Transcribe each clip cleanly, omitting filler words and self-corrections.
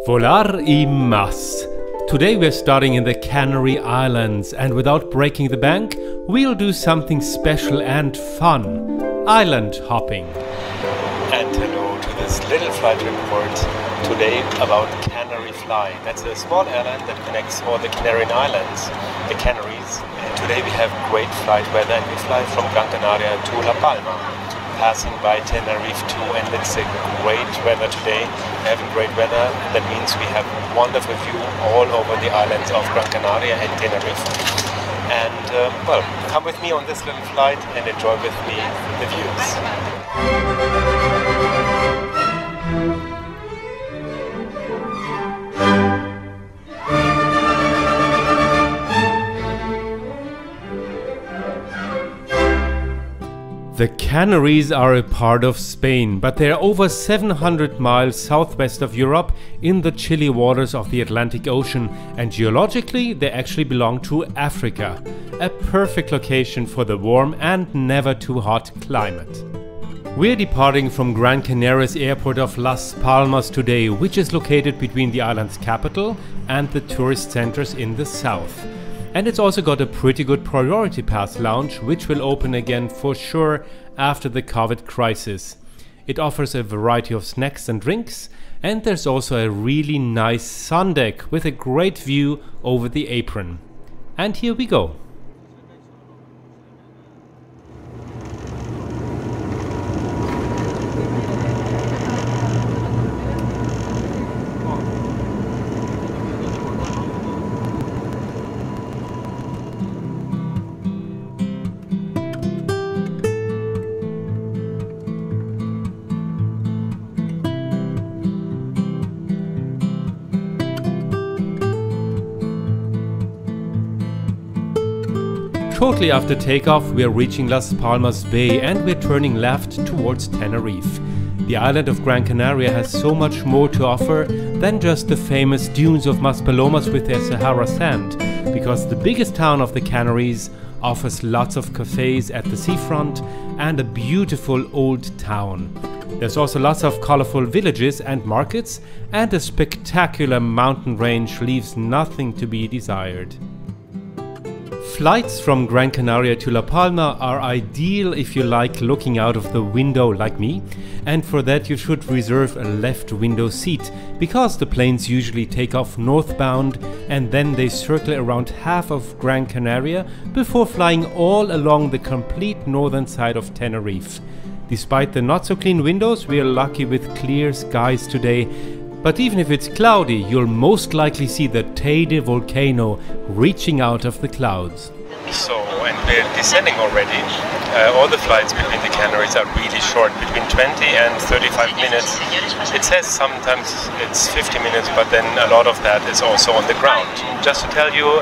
Volar y Mas. Today we're starting in the Canary Islands, and without breaking the bank, we'll do something special and fun. Island hopping. And hello to this little flight report today about Canaryfly. That's a small airline that connects all the Canary Islands, the Canaries. And today we have great flight weather, and we fly from Gran Canaria to La Palma, passing by Tenerife too, and it's a great weather today. We're having great weather, and that means we have a wonderful view all over the islands of Gran Canaria and Tenerife. And well, come with me on this little flight and enjoy with me the views. The Canaries are a part of Spain, but they are over 700 miles southwest of Europe in the chilly waters of the Atlantic Ocean, and geologically they actually belong to Africa. A perfect location for the warm and never too hot climate. We're departing from Gran Canaria Airport of Las Palmas today, which is located between the island's capital and the tourist centers in the south. And it's also got a pretty good priority pass lounge, which will open again for sure after the COVID crisis. It offers a variety of snacks and drinks, and there's also a really nice sun deck with a great view over the apron. And here we go. Shortly after takeoff, we are reaching Las Palmas Bay and we're turning left towards Tenerife. The island of Gran Canaria has so much more to offer than just the famous dunes of Maspalomas with their Sahara sand, because the biggest town of the Canaries offers lots of cafes at the seafront and a beautiful old town. There's also lots of colorful villages and markets, and a spectacular mountain range leaves nothing to be desired. Flights from Gran Canaria to La Palma are ideal if you like looking out of the window like me, and for that you should reserve a left window seat, because the planes usually take off northbound and then they circle around half of Gran Canaria before flying all along the complete northern side of Tenerife. Despite the not so clean windows, we are lucky with clear skies today. But even if it's cloudy, you'll most likely see the Teide volcano reaching out of the clouds. So, and we're descending already. All the flights between the Canaries are really short, between 20 and 35 minutes. It says sometimes it's 50 minutes, but then a lot of that is also on the ground. Just to tell you,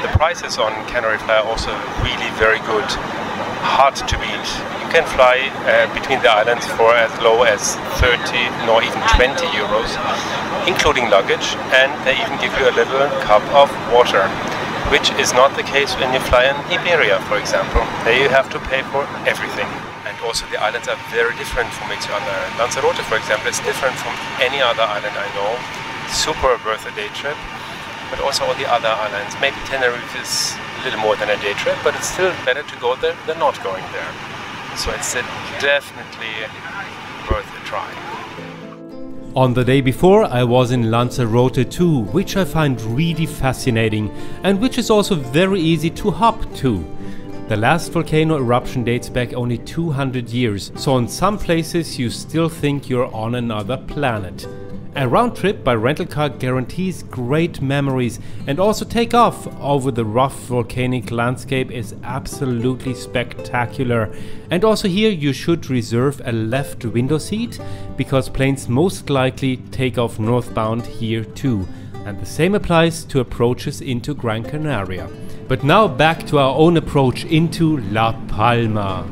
the prices on Canaryfly are also really very good, hard to beat. You can fly between the islands for as low as 30 nor even 20 euros, including luggage, and they even give you a little cup of water, which is not the case when you fly in Iberia, for example. There you have to pay for everything. And also the islands are very different from each other. Lanzarote, for example, is different from any other island I know. Super worth a day trip, but also all the other islands. Maybe Tenerife is a little more than a day trip, but it's still better to go there than not going there. So it's definitely worth a try. On the day before, I was in Lanzarote too, which I find really fascinating and which is also very easy to hop to. The last volcano eruption dates back only 200 years, so in some places you still think you're on another planet. A round trip by rental car guarantees great memories, and also takeoff over the rough volcanic landscape is absolutely spectacular. And also here you should reserve a left window seat, because planes most likely take off northbound here too. And the same applies to approaches into Gran Canaria. But now back to our own approach into La Palma.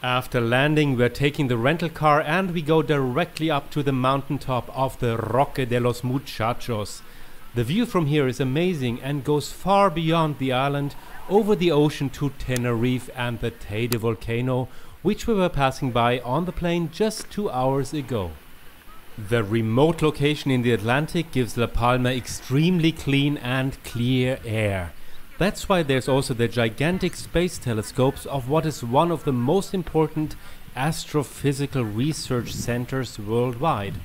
After landing, we're taking the rental car and we go directly up to the mountaintop of the Roque de los Muchachos. The view from here is amazing and goes far beyond the island, over the ocean to Tenerife and the Teide volcano, which we were passing by on the plane just 2 hours ago. The remote location in the Atlantic gives La Palma extremely clean and clear air. That's why there's also the gigantic space telescopes of what is one of the most important astrophysical research centers worldwide.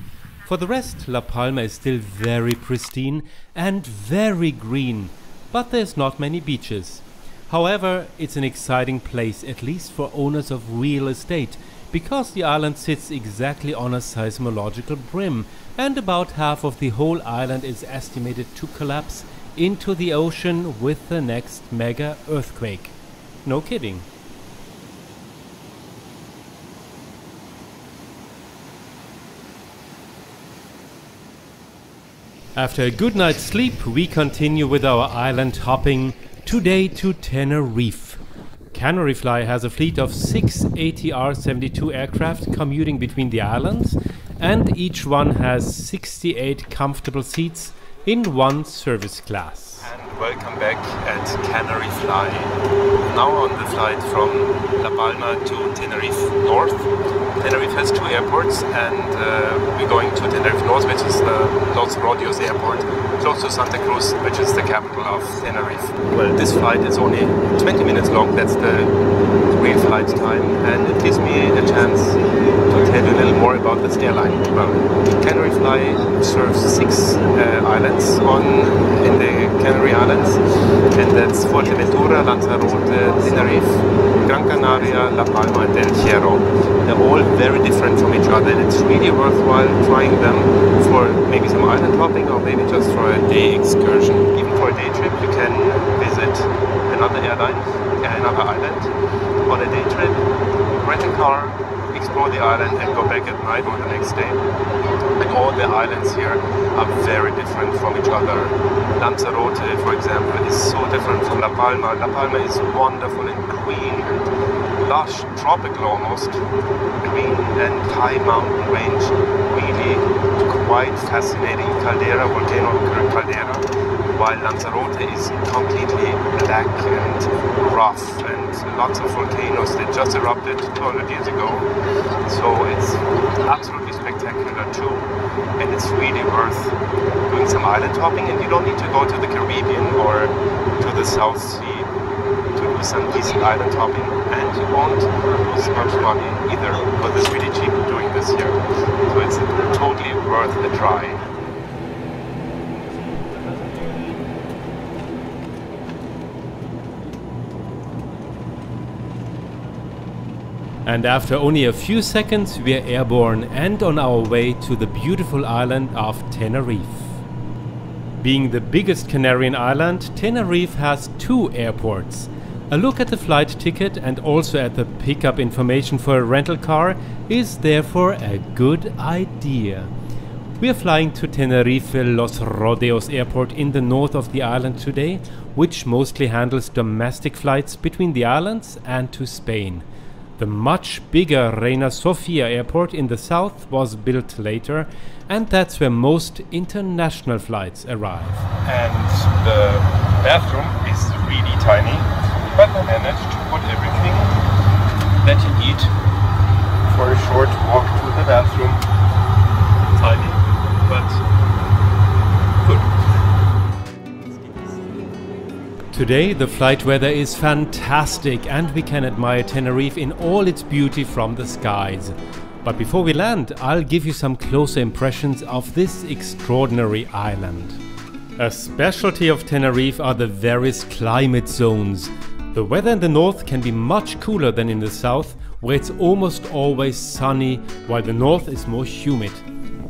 For the rest, La Palma is still very pristine and very green, but there's not many beaches. However, it's an exciting place, at least for owners of real estate, because the island sits exactly on a seismological brim, and about half of the whole island is estimated to collapse into the ocean with the next mega earthquake. No kidding. After a good night's sleep, we continue with our island hopping, today to Tenerife. Canaryfly has a fleet of 6 ATR-72 aircraft commuting between the islands, and each one has 68 comfortable seats in one service class. And welcome back at Canaryfly. Now on the flight from La Palma to Tenerife North. Tenerife has 2 airports, and we're going to Tenerife North, which is the Los Rodeos airport, close to Santa Cruz, which is the capital of Tenerife. Well, this flight is only 20 minutes long, that's the real flight time, and it gives me a chance to tell you a little more about this airline. Well, Canaryfly serves 6 islands in the Canary Islands, and that's Fuerteventura, Lanzarote, Tenerife, Gran Canaria, La Palma and El Hierro. They're all very different from each other, and it's really worthwhile trying them for maybe some island hopping or maybe just for a day excursion. Even for a day trip you can visit another airline, another island on a day trip, rent a car, explore the island and go back at night or the next day. And all the islands here are very different from each other. Lanzarote, for example, is so different from La Palma. La Palma is wonderful and green and lush, tropical almost, green and high mountain range, really quite fascinating caldera, volcano caldera, while Lanzarote is completely black and rough and lots of volcanoes that just erupted 200 years ago. So it's absolutely spectacular too, and it's really worth doing some island hopping, and you don't need to go to the Caribbean or to the South Sea to do some decent island hopping, and you won't lose much money either, because it's really cheap doing this here. So it's totally worth a try. And after only a few seconds, we are airborne and on our way to the beautiful island of Tenerife. Being the biggest Canarian island, Tenerife has 2 airports. A look at the flight ticket and also at the pickup information for a rental car is therefore a good idea. We are flying to Tenerife Los Rodeos airport in the north of the island today, which mostly handles domestic flights between the islands and to Spain. The much bigger Reina Sofia airport in the south was built later, and that's where most international flights arrive. And the bathroom is really tiny, but I managed to put everything that you need for a short walk to the bathroom. Tiny, but good. Today the flight weather is fantastic and we can admire Tenerife in all its beauty from the skies. But before we land, I'll give you some closer impressions of this extraordinary island. A specialty of Tenerife are the various climate zones. The weather in the north can be much cooler than in the south, where it's almost always sunny, while the north is more humid.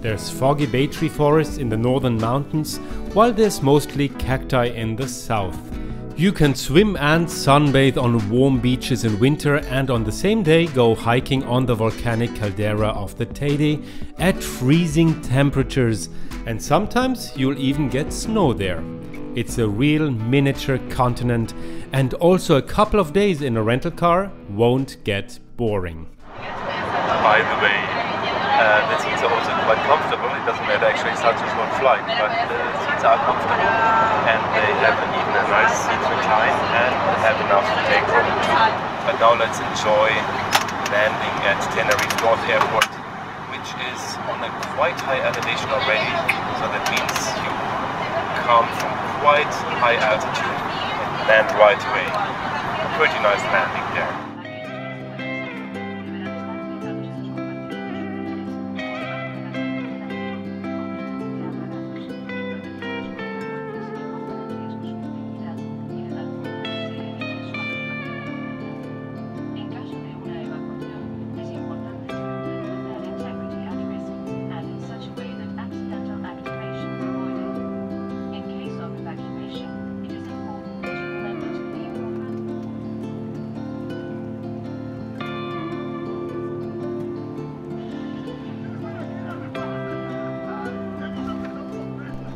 There's foggy bay tree forests in the northern mountains, while there's mostly cacti in the south. You can swim and sunbathe on warm beaches in winter and on the same day go hiking on the volcanic caldera of the Teide at freezing temperatures, and sometimes you'll even get snow there. It's a real miniature continent, and also a couple of days in a rental car won't get boring. By the way, the seats are also quite comfortable. It doesn't matter actually such a short flight, but the seats are comfortable and they have even a nice seat recline and have enough legroom too. But now let's enjoy landing at Tenerife North Airport, which is on a quite high elevation already, so that means you come from quite high altitude and land right away. A pretty nice landing there.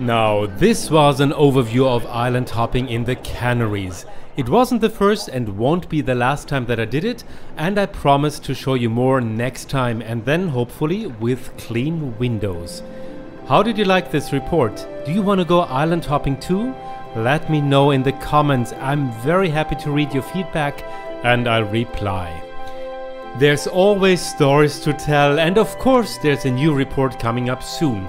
Now, this was an overview of island hopping in the Canaries. It wasn't the first and won't be the last time that I did it, and I promise to show you more next time, and then hopefully with clean windows. How did you like this report? Do you want to go island hopping too? Let me know in the comments. I'm very happy to read your feedback and I'll reply. There's always stories to tell, and of course there's a new report coming up soon.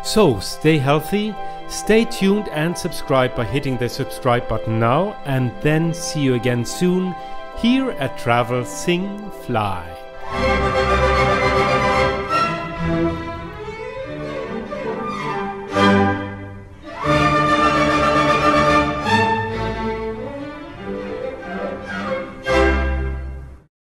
So stay healthy, stay tuned and subscribe by hitting the subscribe button now, and then see you again soon here at Travel Sing Fly.